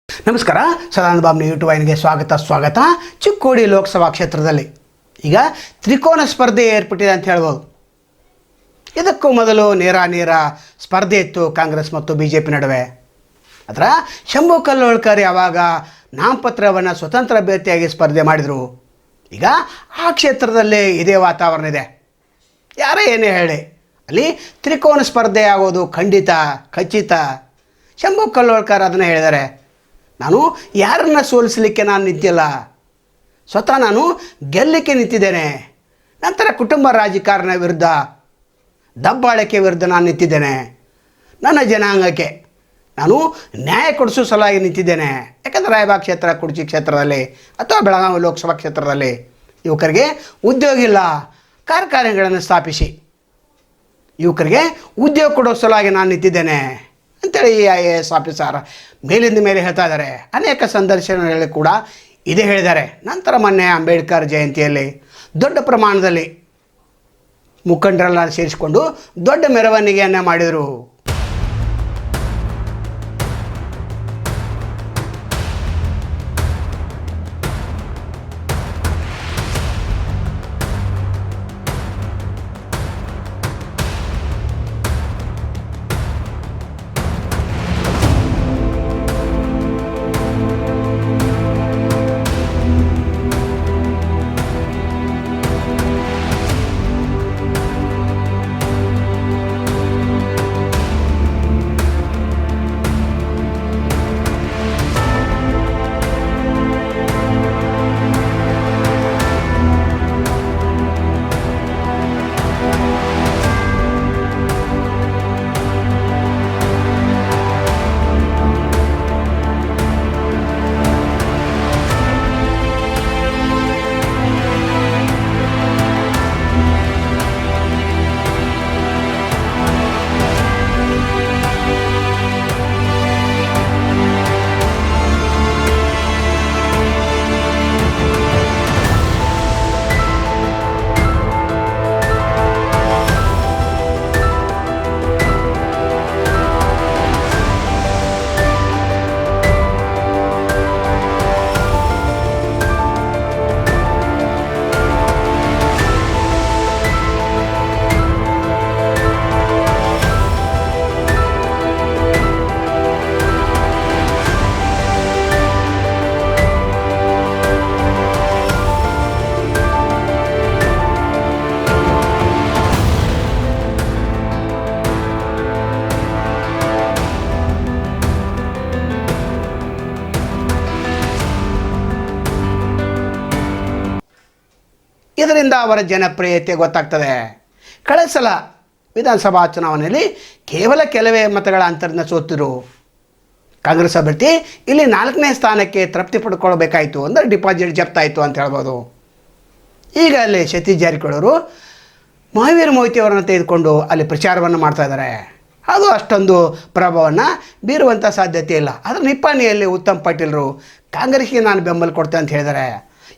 ನಮಸ್ಕಾರ. ಸದಾನಂದ ಬಾಬು ಯೂಟ್ಯೂಬ್ ವಾಹಿನಿಗೆ ಸ್ವಾಗತ. ಚಿಕ್ಕೋಡಿ ಲೋಕಸಭಾ ಕ್ಷೇತ್ರದಲ್ಲಿ ಈಗ ತ್ರಿಕೋನ ಸ್ಪರ್ಧೆ ಏರ್ಪಟ್ಟಿದೆ ಅಂತ ಹೇಳ್ಬೋದು. ಇದಕ್ಕೂ ಮೊದಲು ನೇರ ಸ್ಪರ್ಧೆ ಇತ್ತು ಕಾಂಗ್ರೆಸ್ ಮತ್ತು BJP ನಡುವೆ. ಅದರ ಶಂಭು ಕಲ್ಲೋಳ್ಕರ್ ಯಾವಾಗ ನಾಮಪತ್ರವನ್ನು ಸ್ವತಂತ್ರ ಅಭ್ಯರ್ಥಿಯಾಗಿ ಸ್ಪರ್ಧೆ ಮಾಡಿದರು. ಈಗ ಆ ಕ್ಷೇತ್ರದಲ್ಲಿ ಇದೇ ವಾತಾವರಣ ಇದೆ. ಯಾರೇ ಏನೇ ಹೇಳಿ ಅಲ್ಲಿ ತ್ರಿಕೋನ ಸ್ಪರ್ಧೆ ಆಗೋದು ಖಚಿತ. ಶಂಭು ಕಲ್ಲೋಳ್ಕರ್ ಅದನ್ನು ಹೇಳಿದ್ದಾರೆ. ನಾನು ಯಾರನ್ನು ಸೋಲಿಸಲಿಕ್ಕೆ ನಾನು ನಿಂತಿಲ್ಲ, ಸ್ವತಃ ನಾನು ಗೆಲ್ಲಲಿಕ್ಕೆ ನಿಂತಿದ್ದೇನೆ. ನಂತರ ಕುಟುಂಬ ರಾಜಕಾರಣ ವಿರುದ್ಧ, ದಬ್ಬಾಳಿಕೆ ವಿರುದ್ಧ ನಾನು ನಿಂತಿದ್ದೇನೆ. ನನ್ನ ಜನಾಂಗಕ್ಕೆ ನಾನು ನ್ಯಾಯ ಕೊಡಿಸೋ ಸಲುವಾಗಿ ನಿಂತಿದ್ದೇನೆ. ಯಾಕಂದರೆ ರಾಯಬಾಗ್ ಕ್ಷೇತ್ರ, ಕುಡ್ಚಿ ಕ್ಷೇತ್ರದಲ್ಲಿ ಅಥವಾ ಬೆಳಗಾವಿ ಲೋಕಸಭಾ ಕ್ಷೇತ್ರದಲ್ಲಿ ಯುವಕರಿಗೆ ಉದ್ಯೋಗ ಇಲ್ಲ. ಕಾರ್ಖಾನೆಗಳನ್ನು ಸ್ಥಾಪಿಸಿ ಯುವಕರಿಗೆ ಉದ್ಯೋಗ ಕೊಡೋ ಸಲುವಾಗಿ ನಾನು ನಿಂತಿದ್ದೇನೆ ಅಂತೇಳಿ IAS ಆಫೀಸರ್ ಮೇಲಿಂದ ಮೇಲೆ ಹೇಳ್ತಾ ಇದ್ದಾರೆ. ಅನೇಕ ಸಂದರ್ಶನಗಳಲ್ಲಿ ಕೂಡ ಇದೇ ಹೇಳಿದ್ದಾರೆ. ನಂತರ ಮೊನ್ನೆ ಅಂಬೇಡ್ಕರ್ ಜಯಂತಿಯಲ್ಲಿ ದೊಡ್ಡ ಪ್ರಮಾಣದಲ್ಲಿ ಮುಖಂಡರೆಲ್ಲ ಸೇರಿಸಿಕೊಂಡು ದೊಡ್ಡ ಮೆರವಣಿಗೆಯನ್ನು ಮಾಡಿದರು. ಇದರಿಂದ ಅವರ ಜನಪ್ರಿಯತೆ ಗೊತ್ತಾಗ್ತದೆ. ಕಳೆದ ಸಲ ವಿಧಾನಸಭಾ ಚುನಾವಣೆಯಲ್ಲಿ ಕೇವಲ ಕೆಲವೇ ಮತಗಳ ಅಂತರದಿಂದ ಸೋತಿರು ಕಾಂಗ್ರೆಸ್ ಅಭ್ಯರ್ಥಿ. ಇಲ್ಲಿ 4ನೇ ಸ್ಥಾನಕ್ಕೆ ತೃಪ್ತಿ ಪಡ್ಕೊಳ್ಬೇಕಾಯಿತು, ಅಂದರೆ ಡಿಪಾಸಿಟ್ ಜಪ್ತಾಯಿತು ಅಂತ ಹೇಳ್ಬೋದು. ಈಗ ಅಲ್ಲಿ ಸತೀಶ್ ಜಾರಕಿಹೊಳಿ ಅವರು ಮಹಾವೀರ್ ಮೊಯ್ತಿ ಅವರನ್ನು ತೆಗೆದುಕೊಂಡು ಅಲ್ಲಿ ಪ್ರಚಾರವನ್ನು ಮಾಡ್ತಾ ಇದ್ದಾರೆ. ಅದು ಅಷ್ಟೊಂದು ಪ್ರಭಾವವನ್ನು ಬೀರುವಂಥ ಸಾಧ್ಯತೆ ಇಲ್ಲ. ಅದರ ನಿಪ್ಪಾಣಿಯಲ್ಲಿ ಉತ್ತಮ್ ಪಾಟೀಲರು ಕಾಂಗ್ರೆಸ್ಗೆ ನಾನು ಬೆಂಬಲ ಕೊಡ್ತೇನೆ ಅಂತ ಹೇಳಿದ್ದಾರೆ.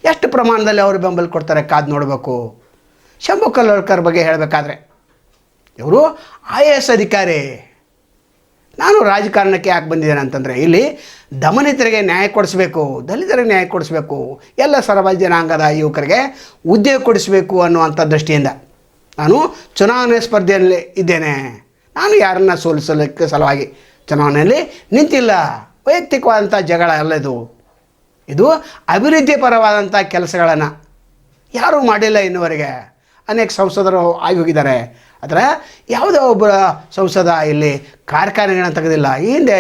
ಎಷ್ಟು ಪ್ರಮಾಣದಲ್ಲಿ ಅವರು ಬೆಂಬಲ ಕೊಡ್ತಾರೆ ಕಾದು ನೋಡಬೇಕು. ಶಂಭು ಕಲ್ಲೋಳ್ಕರ್ ಬಗ್ಗೆ ಹೇಳಬೇಕಾದ್ರೆ ಇವರು IAS ಅಧಿಕಾರಿ. ನಾನು ರಾಜಕಾರಣಕ್ಕೆ ಯಾಕೆ ಬಂದಿದ್ದೇನೆ ಅಂತಂದರೆ ಇಲ್ಲಿ ದಮನಿತರಿಗೆ ನ್ಯಾಯ ಕೊಡಿಸ್ಬೇಕು, ದಲಿತರಿಗೆ ನ್ಯಾಯ ಕೊಡಿಸ್ಬೇಕು, ಎಲ್ಲ ಸಮಾಜ ಜನಾಂಗದ ಯುವಕರಿಗೆ ಉದ್ಯೋಗ ಕೊಡಿಸಬೇಕು ಅನ್ನುವಂಥ ದೃಷ್ಟಿಯಿಂದ ನಾನು ಚುನಾವಣೆ ಸ್ಪರ್ಧೆಯಲ್ಲಿ ಇದ್ದೇನೆ. ನಾನು ಯಾರನ್ನು ಸೋಲಿಸಲಿಕ್ಕೆ ಸಲುವಾಗಿ ಚುನಾವಣೆಯಲ್ಲಿ ನಿಂತಿಲ್ಲ. ವೈಯಕ್ತಿಕವಾದಂಥ ಜಗಳ ಅಲ್ಲ ಇದು ಅಭಿವೃದ್ಧಿ ಪರವಾದಂಥ ಕೆಲಸಗಳನ್ನು ಯಾರೂ ಮಾಡಿಲ್ಲ ಇನ್ನುವರೆಗೆ. ಅನೇಕ ಸಂಸದರು ಆಗಿ ಹೋಗಿದ್ದಾರೆ. ಆದರೆ ಯಾವುದೋ ಒಬ್ಬ ಸಂಸದ ಇಲ್ಲಿ ಕಾರ್ಖಾನೆಗಳನ್ನು ತೆಗೆದಿಲ್ಲ. ಈ ಹಿಂದೆ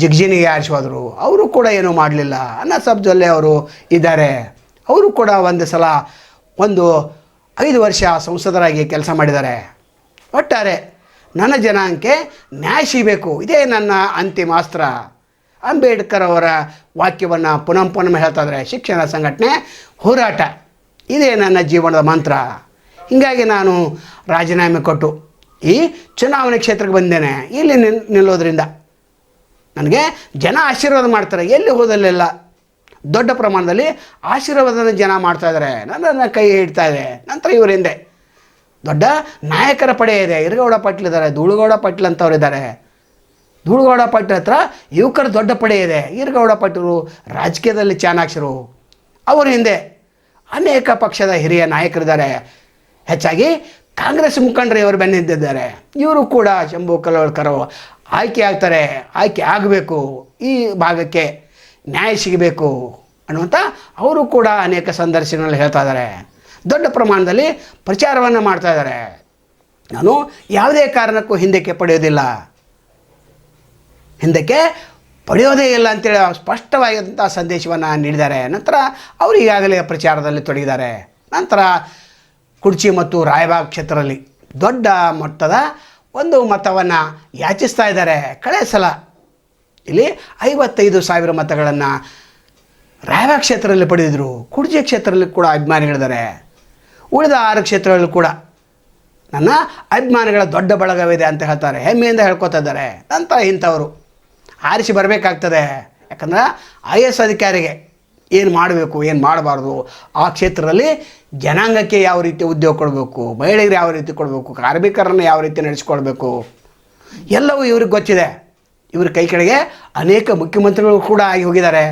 ಜಗಜೀನಿಗೆ ಆರಿಸೋದ್ರು, ಅವರು ಕೂಡ ಏನೂ ಮಾಡಲಿಲ್ಲ. ಅನ್ನಸಬ್ಜಲ್ಲೇ ಅವರು ಇದ್ದಾರೆ. ಅವರು ಕೂಡ ಒಂದು ಸಲ 5 ವರ್ಷ ಸಂಸದರಾಗಿ ಕೆಲಸ ಮಾಡಿದ್ದಾರೆ. ಒಟ್ಟಾರೆ ನನ್ನ ಜನಾಂಗಕ್ಕೆ ನ್ಯಾಯ ಸಿಗಬೇಕು, ಇದೇ ನನ್ನ ಅಂತಿಮ ಅಸ್ತ್ರ. ಅಂಬೇಡ್ಕರ್ ಅವರ ವಾಕ್ಯವನ್ನು ಪುನಃ ಹೇಳ್ತಾ ಇದ್ದಾರೆ. ಶಿಕ್ಷಣ, ಸಂಘಟನೆ, ಹೋರಾಟ ಇದೇ ನನ್ನ ಜೀವನದ ಮಂತ್ರ. ಹೀಗಾಗಿ ನಾನು ರಾಜೀನಾಮೆ ಕೊಟ್ಟು ಈ ಚುನಾವಣೆ ಕ್ಷೇತ್ರಕ್ಕೆ ಬಂದೇನೆ. ಇಲ್ಲಿ ನಿಲ್ಲೋದ್ರಿಂದ ನನಗೆ ಜನ ಆಶೀರ್ವಾದ ಮಾಡ್ತಾರೆ. ಎಲ್ಲಿ ಹೋದಲ್ಲೆಲ್ಲ ದೊಡ್ಡ ಪ್ರಮಾಣದಲ್ಲಿ ಆಶೀರ್ವಾದನ ಜನ ಮಾಡ್ತಾಯಿದ್ದಾರೆ, ನನ್ನನ್ನು ಕೈ ಹಿಡ್ತಾ ಇದೆ. ನಂತರ ಇವರ ಹಿಂದೆ ದೊಡ್ಡ ನಾಯಕರ ಪಡೆ ಇದೆ. ಇರಗೌಡ ಪಾಟೀಲ್ ಇದ್ದಾರೆ, ಧೂಳುಗೌಡ ಪಾಟೀಲ್ ಅಂತವ್ರು ಇದ್ದಾರೆ. ಧೂಳುಗೌಡ ಪಾಟೀಲ್ ಹತ್ರ ಯುವಕರ ದೊಡ್ಡ ಪಡೆ ಇದೆ. ಈರಗೌಡ ಪಾಟೀಲರು ರಾಜಕೀಯದಲ್ಲಿ ಚಾಣಾಕ್ಷರು. ಅವರ ಹಿಂದೆ ಅನೇಕ ಪಕ್ಷದ ಹಿರಿಯ ನಾಯಕರಿದ್ದಾರೆ. ಹೆಚ್ಚಾಗಿ ಕಾಂಗ್ರೆಸ್ ಮುಖಂಡರು ಇವರು ಬೆನ್ನಿದ್ದಾರೆ. ಇವರು ಕೂಡ ಶಂಭು ಕಲ್ಲೋಳ್ಕರ್ ಆಯ್ಕೆ ಆಗ್ತಾರೆ, ಆಯ್ಕೆ ಆಗಬೇಕು, ಈ ಭಾಗಕ್ಕೆ ನ್ಯಾಯ ಸಿಗಬೇಕು ಅನ್ನುವಂಥ ಅವರು ಕೂಡ ಅನೇಕ ಸಂದರ್ಶನಗಳಲ್ಲಿ ಹೇಳ್ತಾ ಇದ್ದಾರೆ. ದೊಡ್ಡ ಪ್ರಮಾಣದಲ್ಲಿ ಪ್ರಚಾರವನ್ನು ಮಾಡ್ತಾ ಇದ್ದಾರೆ. ನಾನು ಯಾವುದೇ ಕಾರಣಕ್ಕೂ ಹಿಂದಕ್ಕೆ ಪಡೆಯೋದಿಲ್ಲ, ಹಿಂದಕ್ಕೆ ಪಡೆಯೋದೇ ಇಲ್ಲ ಅಂತೇಳಿ ಸ್ಪಷ್ಟವಾಗಿದ್ದಂಥ ಸಂದೇಶವನ್ನು ನೀಡಿದ್ದಾರೆ. ನಂತರ ಅವರು ಈಗಾಗಲೇ ಪ್ರಚಾರದಲ್ಲಿ ತೊಡಗಿದ್ದಾರೆ. ನಂತರ ಕುಡ್ಚಿ ಮತ್ತು ರಾಯಬಾಗ್ ಕ್ಷೇತ್ರದಲ್ಲಿ ದೊಡ್ಡ ಮೊತ್ತದ ಒಂದು ಮತವನ್ನು ಯಾಚಿಸ್ತಾ ಇದ್ದಾರೆ. ಕಳೆದ ಸಲ ಇಲ್ಲಿ 55,000 ಮತಗಳನ್ನು ರಾಯಬಾಗ್ ಕ್ಷೇತ್ರದಲ್ಲಿ ಪಡೆದಿದ್ದರು. ಕುಡ್ಚಿ ಕ್ಷೇತ್ರದಲ್ಲಿ ಕೂಡ ಅಭಿಮಾನಿಗಳಿದ್ದಾರೆ. ಉಳಿದ 6 ಕ್ಷೇತ್ರಗಳಲ್ಲಿ ಕೂಡ ನನ್ನ ಅಭಿಮಾನಿಗಳ ದೊಡ್ಡ ಬಳಗವಿದೆ ಅಂತ ಹೇಳ್ತಾರೆ, ಹೆಮ್ಮೆಯಿಂದ ಹೇಳ್ಕೊತಾ ಇದ್ದಾರೆ. ನಂತರ ಇಂಥವರು ಆರಿಸಿ ಬರಬೇಕಾಗ್ತದೆ. ಯಾಕಂದ್ರೆ IAS ಅಧಿಕಾರಿಗೆ ಏನು ಮಾಡಬೇಕು, ಏನು ಮಾಡಬಾರ್ದು, ಆ ಕ್ಷೇತ್ರದಲ್ಲಿ ಜನಾಂಗಕ್ಕೆ ಯಾವ ರೀತಿ ಉದ್ಯೋಗ ಕೊಡಬೇಕು, ಮಹಿಳೆಯರಿಗೆ ಯಾವ ರೀತಿ ಕೊಡಬೇಕು, ಕಾರ್ಮಿಕರನ್ನು ಯಾವ ರೀತಿ ನಡೆಸ್ಕೊಳ್ಬೇಕು, ಎಲ್ಲವೂ ಇವ್ರಿಗೆ ಗೊತ್ತಿದೆ. ಇವ್ರ ಕೈ ಕೆಳಗೆ ಅನೇಕ ಮುಖ್ಯಮಂತ್ರಿಗಳು ಕೂಡ ಆಗಿ ಹೋಗಿದ್ದಾರೆ.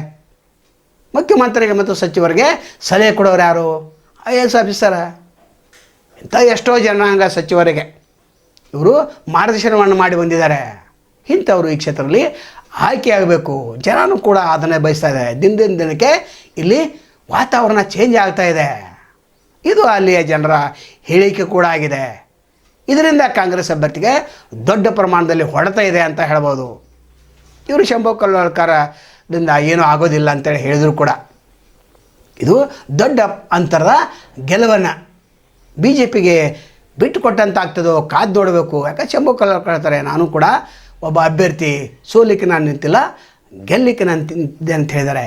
ಮುಖ್ಯಮಂತ್ರಿಗೆ ಮತ್ತು ಸಚಿವರಿಗೆ ಸಲಹೆ ಕೊಡೋರು ಯಾರು? IAS ಆಫೀಸರ. ಇಂಥ ಎಷ್ಟೋ ಜನಾಂಗ ಸಚಿವರಿಗೆ ಇವರು ಮಾರ್ಗದರ್ಶನವನ್ನು ಮಾಡಿ ಬಂದಿದ್ದಾರೆ. ಇಂಥವರು ಈ ಕ್ಷೇತ್ರದಲ್ಲಿ ಆಯ್ಕೆಯಾಗಬೇಕು. ಜನನೂ ಕೂಡ ಅದನ್ನೇ ಬಯಸ್ತಾ ಇದೆ. ದಿನದಿಂದ ದಿನಕ್ಕೆ ಇಲ್ಲಿ ವಾತಾವರಣ ಚೇಂಜ್ ಆಗ್ತಾ ಇದೆ. ಇದು ಅಲ್ಲಿಯ ಜನರ ಹೇಳಿಕೆ ಕೂಡ ಆಗಿದೆ. ಇದರಿಂದ ಕಾಂಗ್ರೆಸ್ ಅಭ್ಯರ್ಥಿಗೆ ದೊಡ್ಡ ಪ್ರಮಾಣದಲ್ಲಿ ಹೊಡೆತ ಇದೆ ಅಂತ ಹೇಳ್ಬೋದು. ಇವರು ಶಂಭು ಕಲ್ಲೋಳ್ಕರದಿಂದ ಏನೂ ಆಗೋದಿಲ್ಲ ಅಂತೇಳಿ ಹೇಳಿದ್ರು ಕೂಡ ಇದು ದೊಡ್ಡ ಅಂತರದ ಗೆಲುವನ್ನು BJPಗೆ ಬಿಟ್ಟು ಕೊಟ್ಟಂತಾಗ್ತದೋ ಕಾದು ನೋಡಬೇಕು. ಯಾಕಂದ್ರೆ ಶಂಭು ಕಲ್ಲೋಳ್ಕರ್ ಹೇಳ್ತಾರೆ, ನಾನು ಕೂಡ ಒಬ್ಬ ಅಭ್ಯರ್ಥಿ, ಸೋಲಿಕ್ಕೆ ನಾನು ನಿಂತಿಲ್ಲ, ಗೆಲ್ಲಿಕ್ಕೆ ನಾನು ನಿಂತಿದ್ದೆ ಅಂತ ಹೇಳಿದ್ದಾರೆ.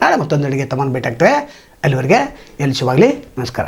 ನಾಳೆ ಮತ್ತೊಂದು ಅಡಿಗೆ ತಮ್ಮನ್ನು ಭೇಟಿಯಾಗ್ತೇವೆ. ಅಲ್ಲಿವರೆಗೆ ಎಲ್ಲಿ ಶುಭವಾಗಲಿ. ನಮಸ್ಕಾರ.